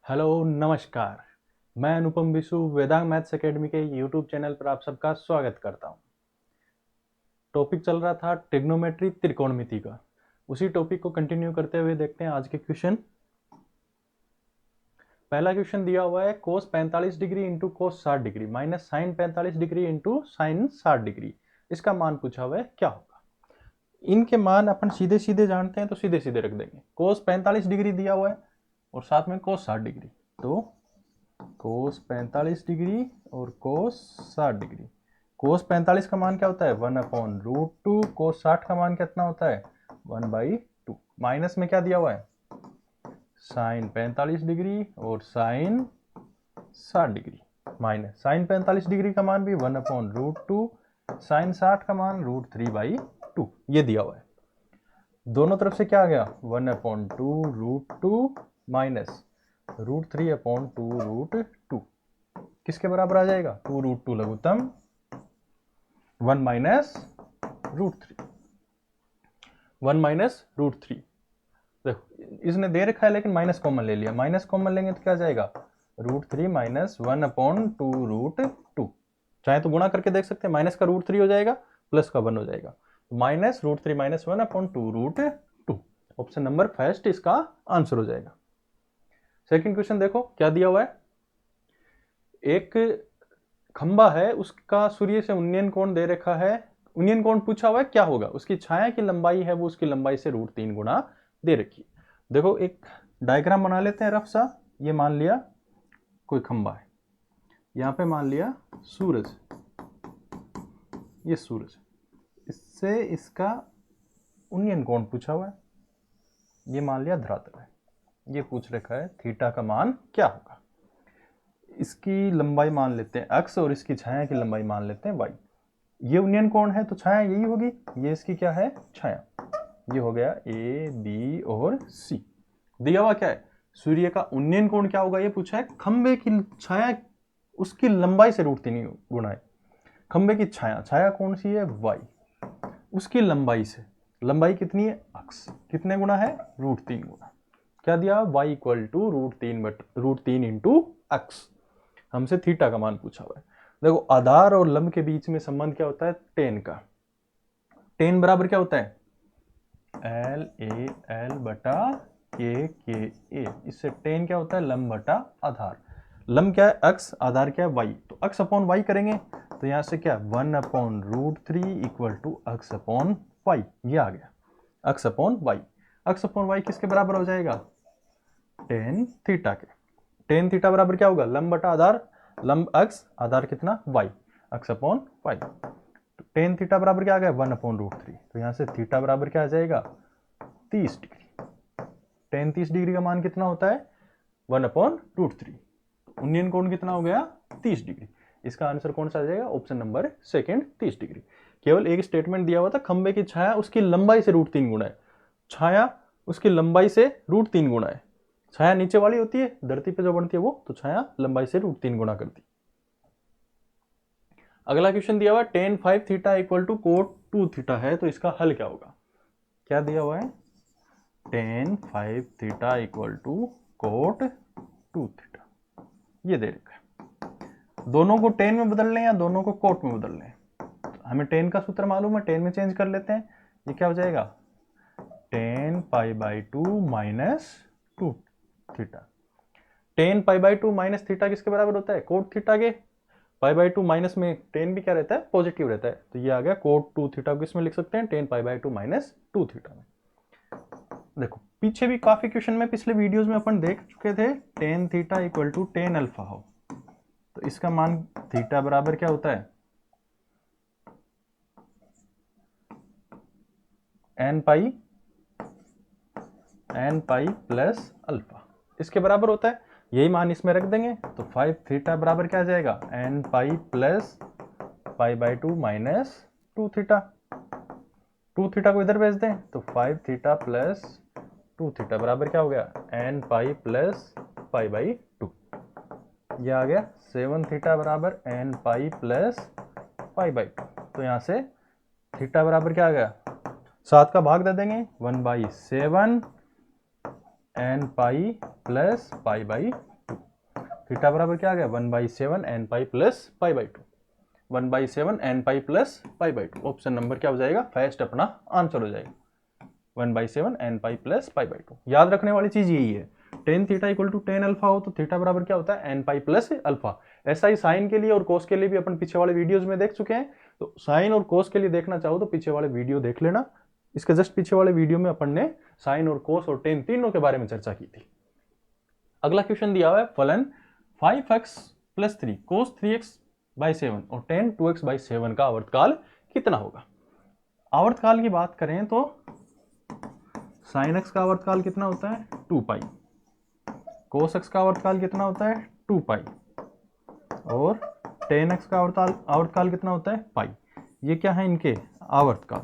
Hello नमस्कार। मैं अनुपम Vishu Vedang maths academy के यूट्यूब चैनल पर आप सबका स्वागत करता हूं। टॉपिक चल रहा था ट्रिग्नोमेट्री त्रिकोणमिति का। उसी टॉपिक को कंटिन्यू करते हुए देखते हैं आज के क्वेश्चन। पहला क्वेश्चन दिया हुआ है cos 45 degree into cos 60 degree minus sine 45 degree into sine 60 degree. इसका मान पूछा हुआ है, क्या होगा। इनके मान अपन सीधे सीधे जानते हैं तो सीधे सीधे रख देंगे। cos 45 डिग्री दिया हुआ है और साथ में cos 60 डिग्री, तो कोस 45 डिग्री और कोस 60 डिग्री। कोस 45 का मान क्या होता है 1/√2। कोस 60 का मान कितना होता है 1/2। माइनस में क्या दिया हुआ है साइन 45 डिग्री और sine 60 degree. Minus sine 45 degree का मान भी 1/√2, साइन 60 का मान √3/2 ये दिया हुआ है। दोनों तरफ से क्या आ गया 1/2√2 माइनस √3/2√2 किसके बराबर आ जाएगा 2√2 लघुत्तम 1 माइनस √3। 1 माइनस √3। देखो इसने दे रखा है लेकिन माइनस कॉमन ले लिया। माइनस कॉमन लेंगे तो क्या जाएगा √3 माइनस 1/2√2। चाहे तो गुणा करके देख सकते हैं, माइनस का √3 हो जाएगा प्लस का 1 हो जाएगा, minus √3 minus 1/2√2। Option number first इसका आंसर हो जाएगा। सेकंड क्वेश्चन देखो क्या दिया हुआ है। एक खंबा है, उसका सूर्य से उन्नयन कोण दे रखा है। उन्नयन कोण पूछा हुआ है क्या होगा। उसकी छाया की लंबाई है वो उसकी लंबाई से √3 गुना दे रखी है। देखो एक डायग्राम बना लेते हैं रफ सा। ये मान लिया कोई खंबा है, यहां पे मान लिया सूरज, ये सूरज, इससे इसका उन्नयन कोण पूछा हुआ है। ये मान लिया धरातल है, ये पूछ रखा है थीटा का मान क्या होगा। इसकी लंबाई मान लेते हैं x और इसकी छाया की लंबाई मान लेते हैं y। ये उन्नयन कोण है तो छाया यही होगी, ये इसकी क्या है छाया। ये हो गया a b और c। दिया हुआ क्या है सूर्य का उन्नयन कोण क्या होगा ये पूछा है। खंबे की छाया उसकी लंबाई से √3 गुना है। खंबे की छाया, छाया कौन सी है y, उसकी लंबाई से, लंबाई कितनी है x, कितने गुना है √3 गुना। क्या दिया y equal to √3 into x. हमसे थीटा का मान पूछा हुआ है। देखो आधार और लंब के बीच में संबंध क्या होता है टेन का। टेन बराबर क्या होता है एल ए एल बटा के ए। इससे टेन क्या होता है लंब बटा आधार। लंब क्या है x, आधार क्या है y, तो x अपॉन y करेंगे तो यहां से क्या 1/√3 equal to x upon y। ये आ गया x upon y। x upon y किसके बराबर हो जाएगा टेन थीटा के। टेन थीटा बराबर क्या होगा लंब बटा आधार, लंब x, आधार कितना y, x अपॉन y। तो टेन थीटा बराबर क्या आ गया 1/√3। तो यहां से थीटा बराबर क्या आ जाएगा 30 डिग्री। टेन 30 डिग्री का मान कितना होता है 1/√3। उन्नयन कोण कितना हो गया 30 डिग्री। इसका आंसर कौन सा आ जाएगा ऑप्शन नंबर सेकंड 30 डिग्री। केवल एक स्टेटमेंट दिया हुआ था खंबे की छाया उसकी लंबाई से √3 गुना है। छाया उसकी लंबाई से √3 गुना है। छाया नीचे वाली होती है धरती पे जो बनती है वो, तो छाया लंबाई से √3 गुना करती। अगला क्वेश्चन दिया हुआ है tan 5 theta equal to cot 2 theta है, तो इसका हल क्या होगा। क्या दिया हुआ है tan 5 theta equal to cot 2 theta, ये दे रखा है। दोनों को tan में बदल लें या दोनों को cot में बदल लें। तो हमें tan का सूत्र मालूम है, tan में चेंज कर लेते हैं। ये क्या हो जाएगा tan π/2 minus 2 theta. tan π/2 minus theta किसके बराबर होता है cot थीटा के। π/2 माइनस में tan भी क्या रहता है पॉजिटिव रहता है, तो ये आ गया cot 2 थीटा को इसमें लिख सकते हैं tan π/2 माइनस 2 थीटा में। देखो पीछे भी काफी क्वेश्चन में पिछले वीडियोस में अपन देख चुके थे tan theta equal to tan alpha हो, तो इसका मान थीटा बराबर क्या होता है n पाई प्लस अल्फा, इसके बराबर होता है। यही मान इसमें रख देंगे तो 5 थीटा बराबर क्या आ जाएगा n pi plus π/2 minus 2 theta. 2 theta को इधर भेज दें तो 5 थीटा प्लस 2 थीटा बराबर क्या हो गया n पाई प्लस π/2। ये आ गया 7 थीटा बराबर n पाई प्लस π/2। तो यहां से थीटा बराबर क्या आ गया 7 का भाग दे देंगे 1/7 n पाई प्लस π/2। थीटा बराबर क्या आ गया 1/7 n pi plus pi by 2, 1/7 n pi plus pi by 2। Option number क्या हो जाएगा, फर्स्ट अपना आंसर हो जाएगा 1/7 n pi plus pi by 2। याद रखने वाली चीज यही है, tan theta equal to tan alpha हो तो थीटा बराबर क्या होता है n पाई प्लस अल्फा। ऐसा ही साइन के लिए और कोस के लिए भी अपन पीछे वाले वीडियोस में देख चुके हैं, तो साइन और कोस के लिए देखना चाहो तो पीछे वाले वीडियो देख लेना। इसके जस्ट पीछे वाले वीडियो में अपन ने साइन और कोस और टेन तीनों के बारे में चर्चा की थी। अगला क्वेश्चन दिया हुआ है, फलन 5x प्लस 3 कोस 3x/7 और tan 2x/7 का आवर्तकाल कितना होगा। आवर्तकाल की बात करें तो sin x का आवर्तकाल कितना होता है 2 पाई, cos x का आवर्तकाल कितना होता है 2 पाई और tan x का आवर्तकाल कितना होता है पाई। ये क्या है इनके आवर्तकाल।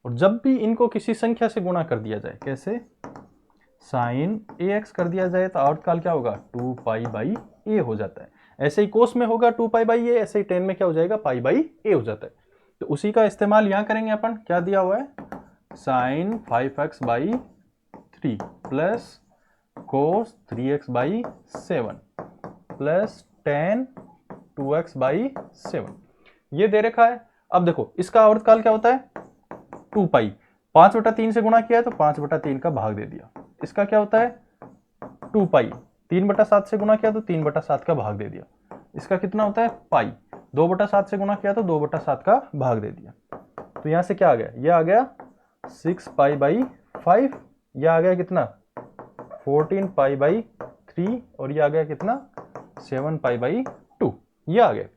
और जब भी इनको किसी संख्या से गुणा कर दिया जाए, कैसे, साइन ax कर दिया जाए तो आवर्तकाल क्या होगा 2 पाई बाई a हो जाता है। ऐसे ही कोस में होगा 2 पाई बाई a, ऐसे ही टेन में क्या हो जाएगा पाई बाई a हो जाता है। तो उसी का इस्तेमाल यहां करेंगे अपन। क्या दिया हुआ है, sine 5x/3 plus cos 3x/7 plus tan 2x/7 ये दे रखा है। अब देखो इसका आवर्तकाल क्या होता है 2 पाई, 5/3 से गुणा किया है तो 5/3 का भाग दे दिया। इसका क्या होता है 2 पाई, 3/7 से गुणा किया तो 3/7 का भाग दे दिया। इसका कितना होता है पाई, 2/7 से गुणा किया तो 2/7 का भाग दे दिया। तो यहां से क्या आ गया, ये आ गया 6 पाई बाई 5, यह आ गया कितना 14 पाई बाई 3 और ये आ गया कितना 7 पाई बाई 2, ये आ गया।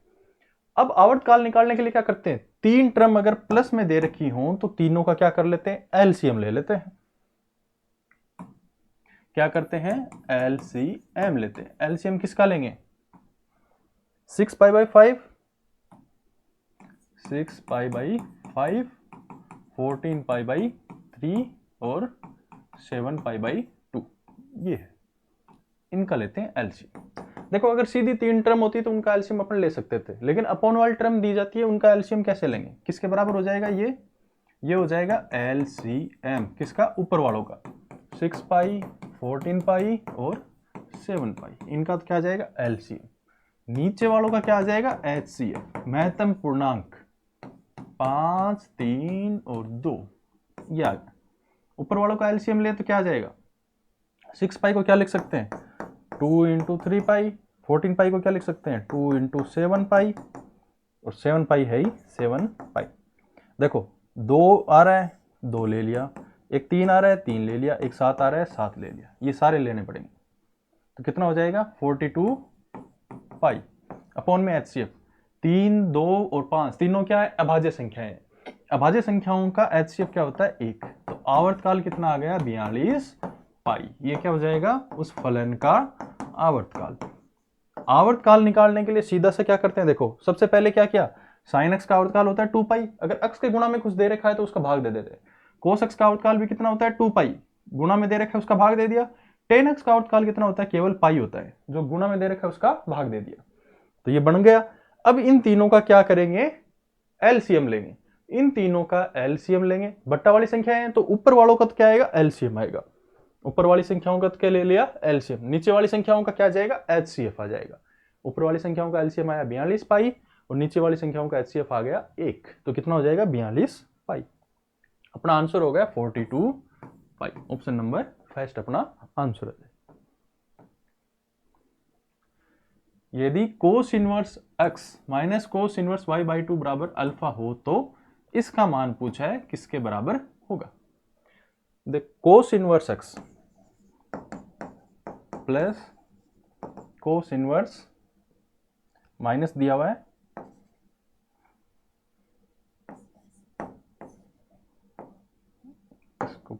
अब आवर्तकाल निकालने के लिए क्या करते हैं, तीन टर्म अगर प्लस में दे रखी हो तो तीनों का क्या कर लेते हैं एलसीएम ले लेते हैं। क्या करते हैं एलसीएम लेते हैं। एलसीएम किसका लेंगे 6 pi by 5, 6 pi by 5, 14 pi by 3 और 7 पाई बाई 2, ये है, इनका लेते हैं एलसीएम। देखो अगर सीधी तीन टर्म होती तो उनका एलसीएम अपन ले सकते थे, लेकिन अपॉन वाली टर्म दी जाती है, उनका एलसीएम कैसे लेंगे, किसके बराबर हो जाएगा ये हो जाएगा एलसीएम किसका ऊपर वालों का 6 पाई 14 पाई और 7 पाई, इनका तो क्या आ जाएगा एलसीएम। नीचे वालों का क्या आ जाएगा एचसीएफ महत्तम पूर्णांक 5 3 और 2, ये आ गया। ऊपर वालों का एलसीएम ले तो क्या आ जाएगा 6 पाई को क्या लिख सकते हैं 2 इंटू 3 पाई, 14 पाई को क्या लिख सकते हैं 2 इंटू 7 पाई और 7 पाई है ही 7 पाई। देखो 2 आ रहा है 2 ले लिया, एक 3 आ रहा है 3 ले लिया, एक 7 आ रहा है 7 ले लिया, ये सारे लेने पड़ेंगे। तो कितना हो जाएगा 42 पाई अपॉन में एचसीएफ 3 2 और 5 तीनों क्या है अभाज्य संख्याएं हैं। अभाज्य संख्याओं का एचसीएफ क्या होता है 1। तो आवर्तकाल कितना आ गया 42 पाई, ये क्या हो जाएगा उस फलन का आवर्तकाल। आवर्तकाल निकालने के लिए सीधा से क्या करते हैं, देखो सबसे पहले क्या किया साइन एक्स का आवर्तकाल होता है 2 पाई, अगर एक्स के गुणा में कुछ दे रखा है तो उसका भाग दे देते हैं। कोस एक्स का आवर्तकाल भी कितना होता है 2 पाई, गुणा में दे रखा है उसका भाग दे दिया। टेन एक्स का आवर्तकाल कितना होता है केवल पाई होता है, जो गुणा में दे रखा है उसका भाग दे दिया। तो ये बन गया। अब इन तीनों का क्या करेंगे एलसीएम लेंगे, इन तीनों का एलसीएम लेंगे। बट्टा वाली संख्या है तो ऊपर वालों का तो क्या आएगा एलसीएम आएगा, ऊपर वाली संख्याओं का तो क्या ले लिया एलसीएम, नीचे वाली संख्याओं का क्या जाएगा एचसीएफ आ जाएगा। ऊपर वाली संख्याओं का एलसीएम आया 42 पाई और नीचे वाली संख्याओं का एचसीएफ आ गया 1, तो कितना हो जाएगा 42 पाई। अपना आंसर हो गया 42 पाई। ऑप्शन नंबर फर्स्ट अपना आंसर है। यदि cos inverse x minus cos inverse y/2 बराबर अल्फा हो तो इसका मान पूछा है किसके बराबर होगा। देख cos inverse x plus cos inverse minus दिया हुआ है इसको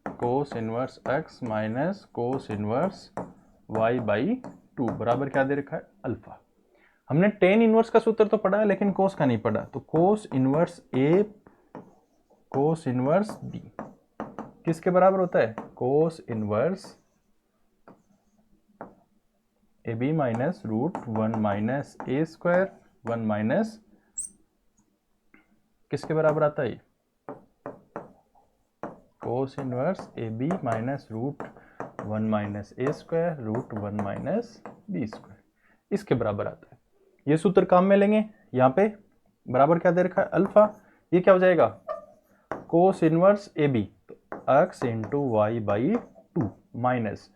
cos inverse x minus cos inverse y/2 बराबर क्या दे रखा है अल्फा। हमने टेन इनवर्स का सूत्र तो पढ़ा है लेकिन कोस का नहीं पढ़ा, तो cos inverse a cos inverse b किसके बराबर होता है cos inverse ab minus √1 minus a square 1 minus किसके बराबर आता है cos inverse a b minus root 1 minus a square root 1 minus b square, इसके बराबर आता है। ये सूत्र काम में लेंगे। यहाँ पे बराबर क्या दे रखा है, अल्फा। ये क्या हो जाएगा, cos inverse a b, x into y by 2 minus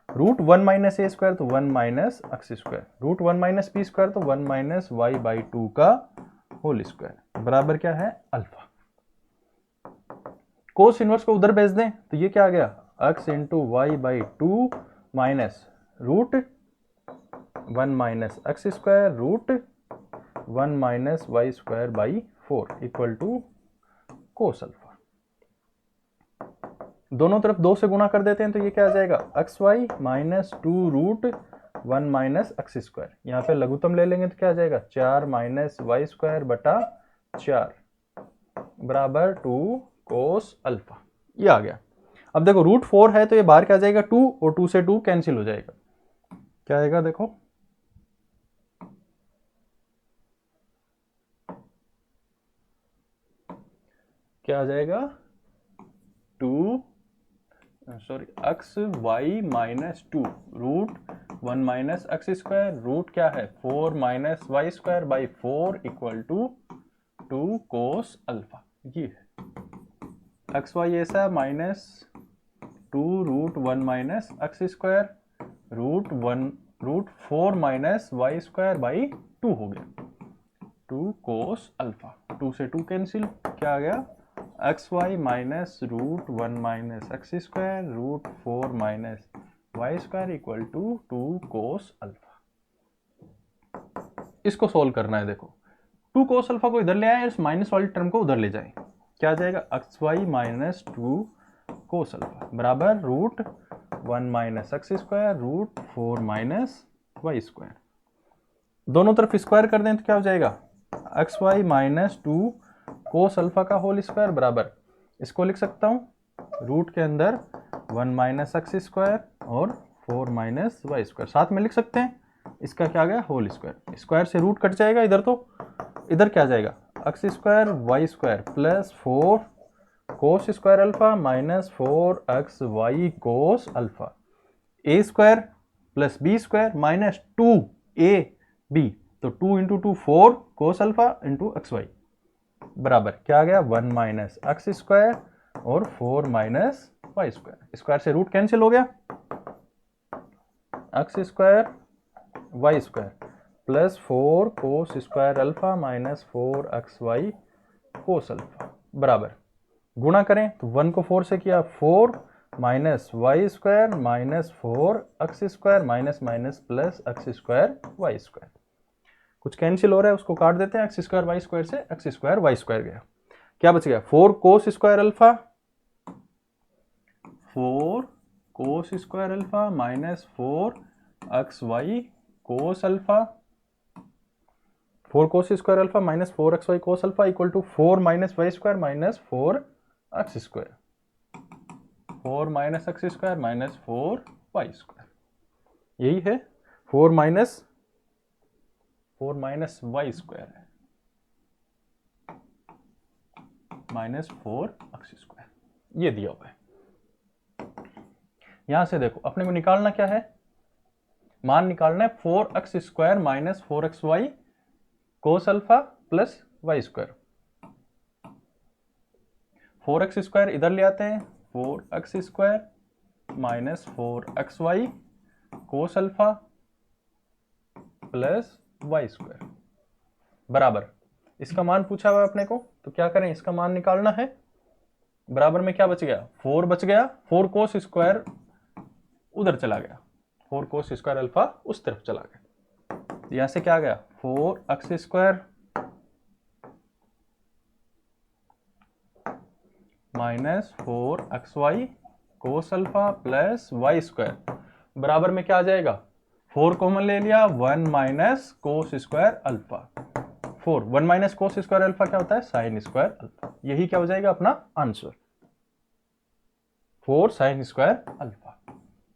root 1 minus a square तो 1 minus x square, root 1 minus b square तो 1 माइनस वाई बाई 2 का होल स्क्वायर, बराबर क्या है, अल्फा। कोस इनवर्स को उधर भेज दें तो ये क्या आ गया, x into y by 2 minus root 1 minus x square root 1 minus y square by 4 equal to cos alpha. दोनों तरफ 2 से गुणा कर देते हैं तो ये क्या आ जाएगा, x y minus 2 root 1 minus x square. यहाँ पे लघुत्तम ले लेंगे तो क्या आ जाएगा, 4 माइनस वाई स्क्वायर बटा 4 बराबर 2 कोस अल्फा। ये आ गया। अब देखो रूट 4 है तो ये बाहर क्या आ जाएगा, 2 और 2 से 2 कैंसिल हो जाएगा। क्या आएगा देखो, क्या आ जाएगा, 2 sorry x y minus 2 root 1 minus x square root क्या है 4 minus y square by 4 equal to 2 cos alpha. ये है एक्स वाई ऐसा minus 2 root 1 minus x square root 4 minus y square by 2 हो गया 2 कोस अल्फा। 2 से 2 cancel, क्या आ गया, x y minus root 1 minus x square root 4 minus y square equal to 2 cos alpha. इसको सोल्व करना है। देखो 2 कोस अल्फा को इधर ले आए, इस माइनस वाली टर्म को उधर ले जाए, क्या आ जाएगा, x y minus 2 cos alpha बराबर root 1 minus x square root 4 minus y square. दोनों तरफ स्क्वायर कर दें तो क्या हो जाएगा, x y minus 2 cos alpha का होल स्क्वायर बराबर, इसको लिख सकता हूं रूट के अंदर 1 माइनस एक्स स्क्वायर और 4 माइनस वाई स्क्वायर, साथ में लिख सकते हैं। इसका क्या आ गया, होल स्क्वायर। स्क्वायर से रूट कट जाएगा इधर, तो इधर क्या आ जाएगा, x square y square plus 4 cos square alpha minus 4 x y cos alpha, a square plus b square minus 2 a b, तो 2 into 2 4 cos alpha into x y बराबर क्या आ गया, 1 माइनस एक्स स्क्वायर और 4 माइनस वाई स्क्वायर। स्क्वायर से root cancel हो गया, x square y square plus 4 cos square alpha minus 4 x y cos alpha बराबर, गुणा करें तो 1 को 4 से किया 4 minus y square minus 4 x square minus minus plus x square y square. कुछ कैंसिल हो रहा है उसको काट देते हैं, एक्स स्क्वायर वाई स्क्वायर से एक्स स्क्वायर वाई स्क्वायर गया, क्या बच गया, 4 cos square alpha, 4 cos square alpha minus 4 x y cos alpha, 4 cos square alpha minus 4 x y cos alpha equal to 4 minus y square minus 4 x square, 4 minus x square minus 4 y square. यही है 4 minus y square है minus 4 x square, ये दिया हुआ है। यहां से देखो अपने को निकालना क्या है, मान निकालना है 4 x square minus 4 x y cos alpha plus y square. 4 x square इधर ले आते हैं, 4 x square minus 4 x y cos alpha plus y square बराबर, इसका मान पूछा हुआ अपने को तो क्या करें, इसका मान निकालना है। बराबर में क्या बच गया, 4 बच गया, 4 कोस स्क्वायर उधर चला गया, 4 कोस स्क्वायर अल्फा उस तरफ चला गया, यहां से क्या आ गया 4 x square minus 4 x y cos alpha plus y square बराबर में क्या आ जाएगा, 4 कॉमन ले लिया, 1 minus cos square alpha, 1 minus cos square alpha क्या होता है, साइन स्क्वायर अल्फा। यही क्या हो जाएगा अपना आंसर, 4 साइन स्क्वायर अल्फा।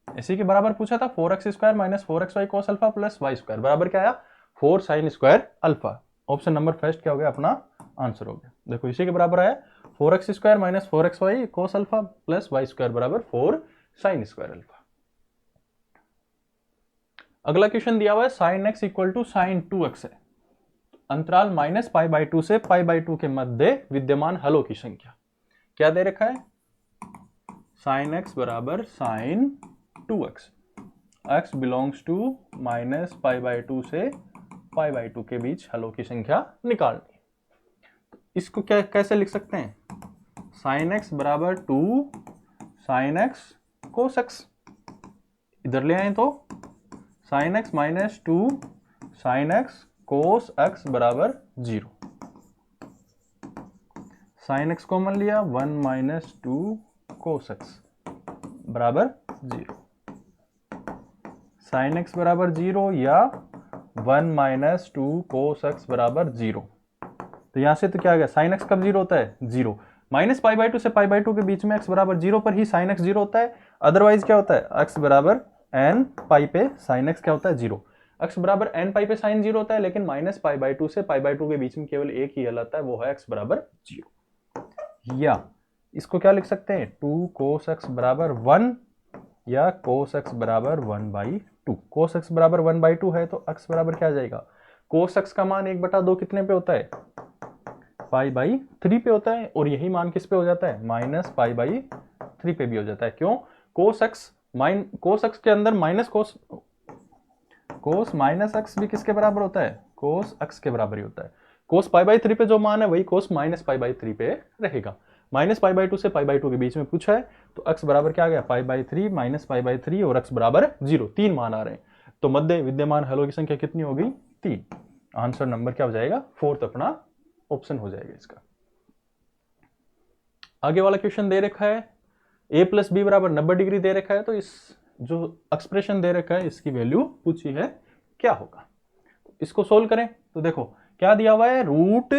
इसी के बराबर पूछा था 4 x square minus 4 x y cos alpha plus y square बराबर क्या आया, 4 sine square alpha. Option number first क्या हो गया अपना आंसर हो गया। देखो इसी के बराबर आया 4x² माइनस 4xy कोस अल्फा प्लस y² बराबर 4 साइन स्क्वायर अल्फा। अगला क्वेश्चन दिया हुआ है sin x equal to sine 2x है, अंतराल -π/2 से π/2 के मध्य विद्यमान हलों की संख्या। क्या दे रखा है? sin x बराबर sine 2x, x belongs to -π/2 से π/2 के बीच हलों की संख्या निकालनी। इसको क्या कैसे लिख सकते हैं? sin x बराबर 2 sin x cos x, इधर ले आए तो sin x minus 2 sin x cos x बराबर 0। sin x कॉमन लिया, 1 माइनस 2 cos x बराबर 0। sin x बराबर 0 या 1 माइनस 2 cos x बराबर 0। तो यहां से तो क्या आ गया? sin x कब 0 होता है? 0। -π/2 से π/2 के बीच में x बराबर 0 पर ही sin x 0 होता है। अदरवाइज क्या होता है? x बराबर n पाई पे sin x क्या होता है? 0। x बराबर n पाई पे sin 0 होता है, लेकिन -π/2 से π/2 के बीच में केवल एक ही हल आता है, वो है x बराबर 0। या इसको क्या लिख सकते हैं? 2 cos x बराबर 1 या cos x बराबर 1/2। cos x बराबर 1/2 है तो x बराबर क्या आ जाएगा? cos x का मान 1/2 कितने पे होता है? π/3 पे होता है, और यही मान किस पे हो जाता है? -π/3 पे भी हो जाता है। क्यों? cos x के अंदर cos माइनस x भी किसके बराबर होता है? cos x के बराबर ही होता है। cos π/3 पे जो मान है वही cos -π/3 पे रहेगा। -π/2 से π/2 के बीच में पूछा है, तो x बराबर क्या आ गया? π/3 -π/3 और x बराबर 0। 3 मान आ रहे हैं, तो मध्य विद्यमान हलों की संख्या कितनी हो गई? 3। आंसर नंबर क्या हो जाएगा? 4th अपना ऑप्शन हो जाएगा इसका। आगे वाला क्वेश्चन दे रखा है a प्लस बी बराबर 90 डिग्री दे रखा है, तो इस जो एक्सप्रेशन दे रखा है इसकी वैल्यू पूछी है, क्या होगा? इसको सोल्व करें तो देखो क्या दिया हुआ है? Root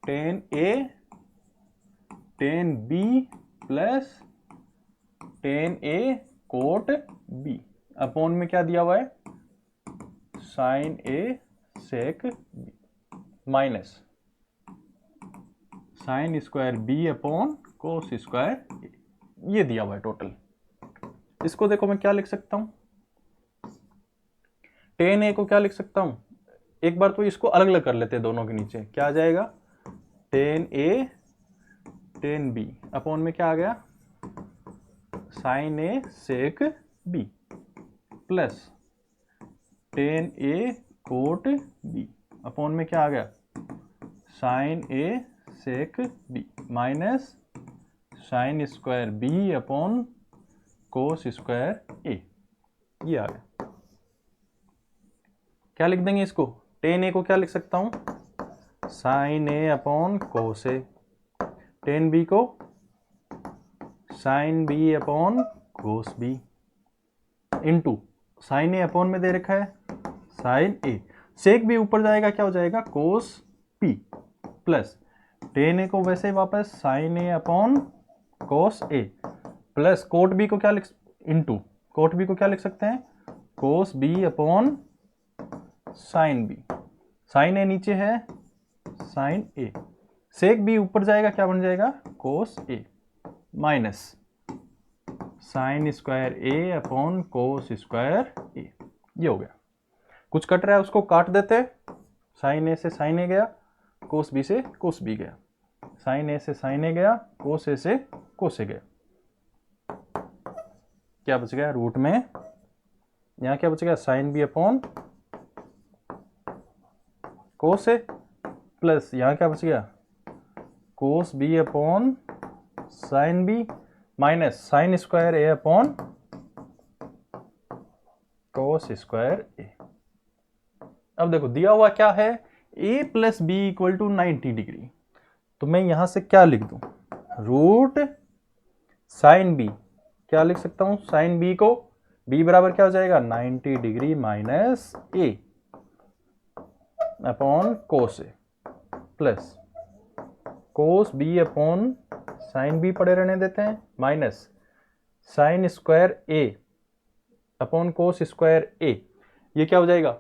10a tan b plus tan a cot b upon में क्या दिया हुआ है? Sine a sec b minus sine square b upon cos square a, ये दिया हुआ है टोटल। इसको देखो मैं क्या लिख सकता हूं? tan a को क्या लिख सकता हूं? एक बार तो इसको अलग अलग कर लेते हैं दोनों के नीचे। क्या आ जाएगा? tan a tan b upon में क्या आ गया? Sine a sec b plus tan a cot b upon में क्या आ गया? Sine a sec b minus sine square b upon cos square a, ये आ गया। क्या लिख देंगे इसको? tan a को क्या लिख सकता हूं? Sine a upon cos a, tan b को sine b upon cos b, into sine a upon में दे रखा है साइन a, सेक b ऊपर जाएगा, क्या हो जाएगा? Cos p plus tan a को वैसे वापस sine a upon cos a plus cot b को क्या लिख इनटू कोट b को क्या लिख सकते हैं? Cos b upon sine b, sine a नीचे है साइन a, सेक b ऊपर जाएगा, क्या बन जाएगा? कोस a minus sine square a upon cos square a, ये हो गया। कुछ कट रहा है उसको काट देते, साइन a से साइन a गया, कोस b से कोस b गया, साइन a से साइन a गया, कोस a से कोस a गया, क्या बच गया? रूट में यहां क्या बच गया? Sine b upon cos a plus यहां क्या बच गया? Cos b upon sine b minus sine square a upon cos square a। अब देखो दिया हुआ क्या है? a plus b equal to 90 degree, तो मैं यहां से क्या लिख दूं? रूट साइन b, क्या लिख सकता हूं? साइन b को b बराबर क्या हो जाएगा? 90 degree minus a upon cos a plus cos b upon sine b पड़े रहने देते हैं, minus sine square a upon cos square a, ये क्या हो जाएगा?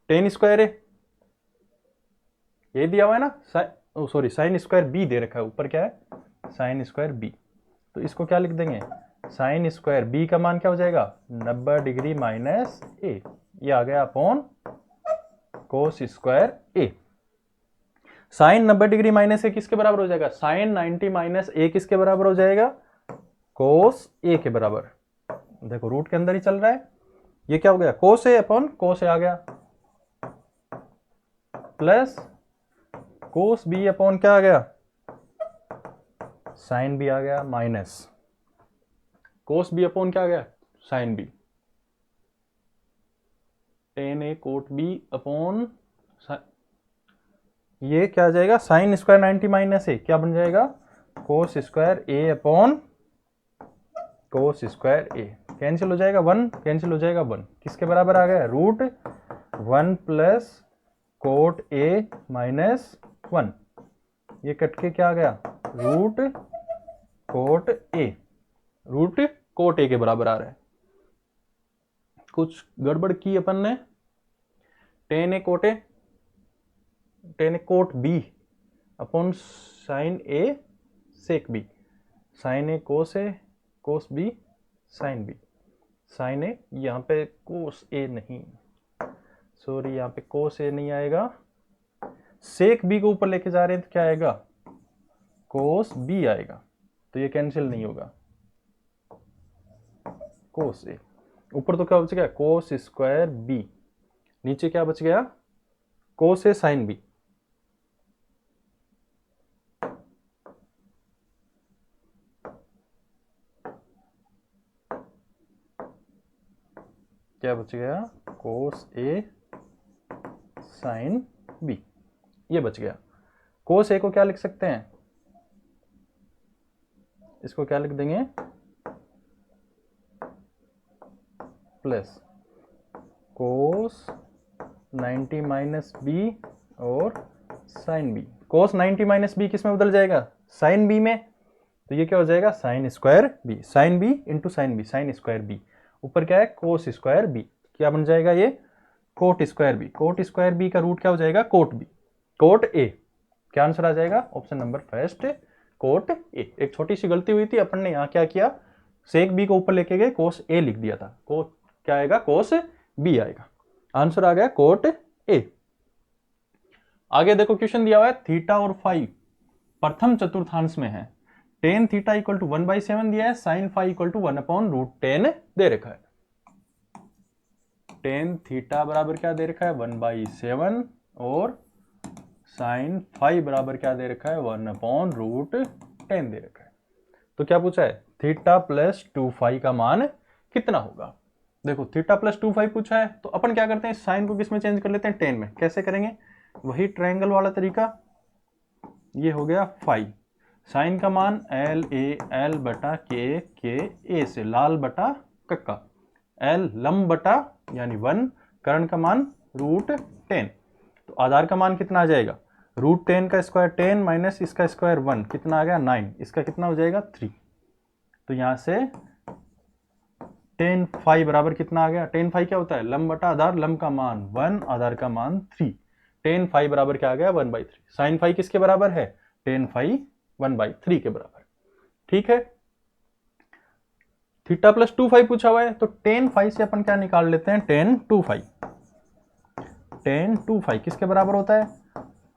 टेन स्क्वायर a, ये दिया हुआ है ना, ओ सॉरी, साइन स्क्वायर बी दे रखा है, ऊपर क्या है, साइन स्क्वायर बी। तो इसको क्या लिख देंगे, साइन स्क्वायर बी का मान क्या हो जाएगा, 90 डिग्री माइनस ए, ये आ गया अपॉन कोस स्क्वायर ए। साइन 90 डिग्री माइनस ए किसके बराबर हो जाएगा, साइन 90 माइनस ए किसके बराबर हो जाएगा, कोस ए के बराबर। देखो रूट के अंदर ही चल रहा है, ये क्या हो गया, कोस ए अपॉन कोस ए आ गया, प्लस कोस बी अपॉन क्या आ गया, साइन बी आ गया, माइनस कोस बी अपॉन क्या आ गया, sine B, ten A cot B upon, ये क्या आ जाएगा, साइन स्क्वायर 90 माइनस ए क्या बन जाएगा, कोस स्क्वायर ए अपॉन कोस स्क्वायर ए, कैंसिल हो जाएगा, 1 कैंसिल हो जाएगा, 1 किसके बराबर आ गया, root 1 plus cot a minus 1, ये कट के क्या आ गया, root cot a, root cot a के बराबर आ रहा है। कुछ गड़बड़ की अपन ने, tan A cot A, tan A cot B upon sine A sec B, sine A cos B sine B, sine A, यहाँ पे कोस ए नहीं, सॉरी यहाँ पे कोस ए नहीं आएगा, सेक बी को ऊपर लेके जा रहे हैं तो क्या आएगा, कोस बी आएगा, तो ये कैंसिल नहीं होगा, कोस ए, ऊपर तो क्या बच गया, कोस स्क्वायर बी, नीचे क्या बच गया, कोस ए साइन बी। क्या बच गया, कोस ए साइन बी, ये बच गया। कोस ए को क्या लिख सकते हैं, इसको क्या लिख देंगे, प्लस कोस 90 माइनस बी और साइन बी, कोस 90 माइनस बी किस में बदल जाएगा, साइन बी में, तो ये क्या हो जाएगा, sine square b, sine b into sine B, sine square b, ऊपर क्या है, कोस स्क्वायर बी, क्या बन जाएगा ये, cot square b, cot square b का रूट क्या हो जाएगा, कोट बी, कोट ए, क्या आंसर आ जाएगा, option number first cot A. एक छोटी सी गलती हुई थी, अपन ने यहाँ क्या किया, सेक बी को ऊपर लेके गए, कोस ए लिख दिया था, को क्या आएगा, कोस बी आएगा, आंसर आ गया कोट ए। आगे देखो क्वेश्चन दिया हुआ है, थीटा और फाई प्रथम चतुर्थांश में है, टेन थीटा इक्वल टू 1/7 दिया है, साइन फाई इक्वल टू 1/√10 दे रखा है, टेन थीटा बराबर क्या दे रखा है, 1/7 और साइन फाई बराबर क्या दे रखा है, 1/√10 दे रखा है। तो क्या पूछा है, थीटा प्लस 2 फाई का मान कितना होगा। देखो थीटा प्लस 2 फाई पूछा है, तो अपन क्या करते हैं, साइन को किस में चेंज कर लेते हैं, 10 में। कैसे करेंगे, वही ट्रायंगल वाला तरीका, ये हो गया फाई, साइन का मान एल ए एल बटा के ए से, लाल बटा कक्का, एल लंब बटा यानी 1, कर्ण का मान √10, तो आधार का मान कितना आ जाएगा, √10 का स्क्वायर 10 माइनस इसका स्क्वायर 1, कितना आ गया 9, इसका कितना हो जाएगा 3, तो यहां से 10 फाई बराबर कितना आ गया, 10 फाई क्या होता है, लंब बटा आधार, लंब का मान 1, आधार का मान 3, 10 फाई बराबर क्या आ गया 1/3, साइन फाई किसके बराबर है, 10 फाई 1/3 के बराबर। ठीक है, थीटा प्लस 2 फाई पूछा हुआ है, तो 10 फाई से अपन क्या निकाल लेते हैं, 10 2 फाई, 10 2 फाई किसके बराबर होता है,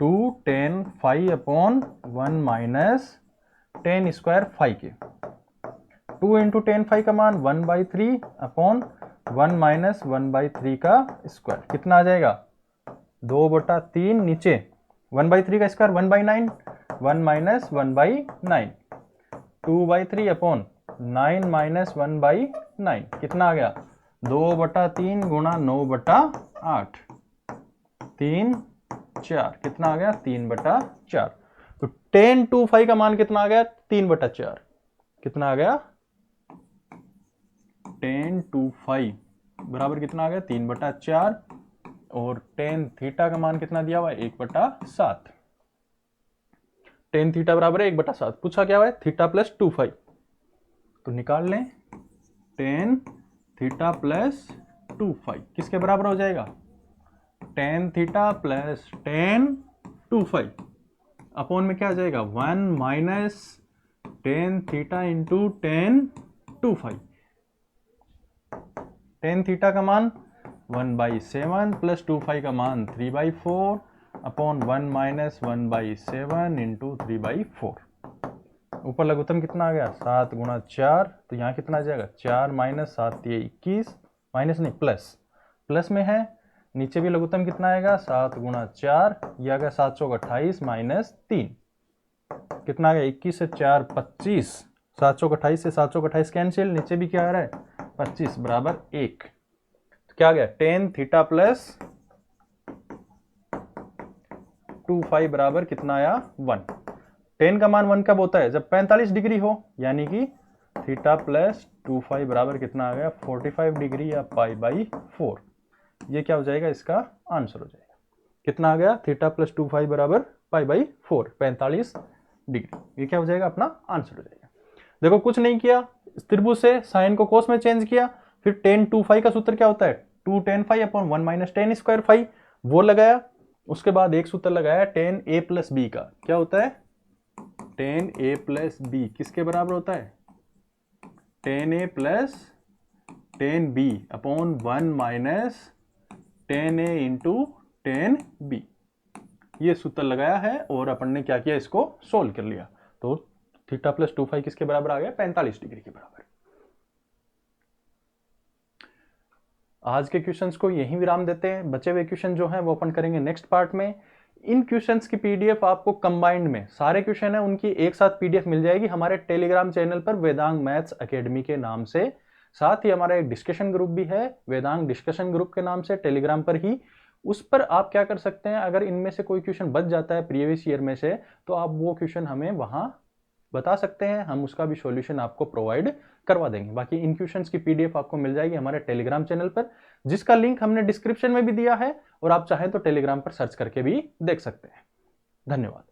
2 10 phi upon 1 minus 10 square phi के, 2 इंटू 10 फाई का मान 1/3 अपॉन 1 माइनस 1/3 का स्क्वायर, कितना आ जाएगा 2/3, नीचे 1/3 का स्क्वायर 1/9, 1 माइनस 1/9, 2/3 अपॉन 9 माइनस 1/9, कितना आ गया 2/3 गुणा 9/8, 3 4, कितना आ गया 3/4, तो 10 2 फाई का मान कितना आ गया 3/4, कितना आ गया 10 2 फाई बराबर कितना आ गया 3/4, और 10 थीटा का मान कितना दिया हुआ है 1/7, 10 थीटा बराबर है 1/7, पूछा क्या हुआ है थीटा प्लस 2 फाई, तो निकाल लें 10 थीटा प्लस 2 फाई किसके बराबर हो जाएगा, 10 थीटा प्लस 10 2 फाई, अपॉन में क्या आ जाएगा 1 minus ten theta into ten two phi. Ten theta का मान 1/7 प्लस 2 फाई का मान 3/4 अपॉन 1 माइनस 1/7 इंटू 3/4। ऊपर लघुत्तम कितना आ गया 7 गुणा 4, तो यहाँ कितना आ जाएगा 4 माइनस 7 ये 21, माइनस नहीं प्लस में है। नीचे भी लघुत्तम कितना आएगा 7 गुणा 4, ये आ गया 7 चौक 28 माइनस 3, कितना आ गया 21 से 4 25, 7 चौक 28 से 7 चौक 28 कैंसिल, नीचे भी क्या आ रहा है 25 बराबर 1। तो क्या आ गया टेन थीटा प्लस 2 फाई बराबर कितना आया 1। टेन का मान 1 कब होता है जब 45 डिग्री हो, यानी कि थीटा प्लस 2 फाई बराबर कितना आ गया 45 डिग्री या π/4। ये क्या हो जाएगा इसका आंसर हो जाएगा, कितना आ गया थीटा प्लस 2 फाई बराबर π/4 45 डिग्री। ये क्या हो जाएगा अपना आंसर हो जाएगा। देखो कुछ नहीं किया, त्रिभुज से साइन को कोस में चेंज किया, फिर टेन 2 फाई का सूत्र क्या होता है 2 tan phi upon 1 minus ten square phi, वो लगाया। उसके बाद एक सूत्र लगाया टेन ए प्लस बी का, क्या होता है टेन ए प्लस बी किसके बराबर होता है tan A plus tan B upon 1 minus tan A into tan B. ये सूत्र लगाया है और अपन ने क्या किया इसको सोल्व कर लिया, तो थीटा प्लस 2 फाई किसके बराबर आ गया 45 डिग्री के बराबर। आज के क्वेश्चंस को यहीं विराम देते हैं, बचे हुए क्वेश्चन जो हैं वो अपन करेंगे नेक्स्ट पार्ट में। इन क्वेश्चंस की पीडीएफ आपको कंबाइंड में सारे क्वेश्चन है उनकी एक साथ पीडीएफ मिल जाएगी हमारे टेलीग्राम चैनल पर वेदांग मैथ्स एकेडमी के नाम से। साथ ही हमारा एक डिस्कशन ग्रुप भी है वेदांग डिस्कशन ग्रुप के नाम से टेलीग्राम पर ही। उस पर आप क्या कर सकते हैं, अगर इनमें से कोई क्वेश्चन बच जाता है प्रीवियस ईयर में से, तो आप वो क्वेश्चन हमें वहां बता सकते हैं, हम उसका भी सॉल्यूशन आपको प्रोवाइड करवा देंगे। बाकी इन क्वेश्चंस की पीडीएफ आपको मिल जाएगी हमारे टेलीग्राम चैनल पर, जिसका लिंक हमने डिस्क्रिप्शन में भी दिया है, और आप चाहें तो टेलीग्राम पर सर्च करके भी देख सकते हैं। धन्यवाद।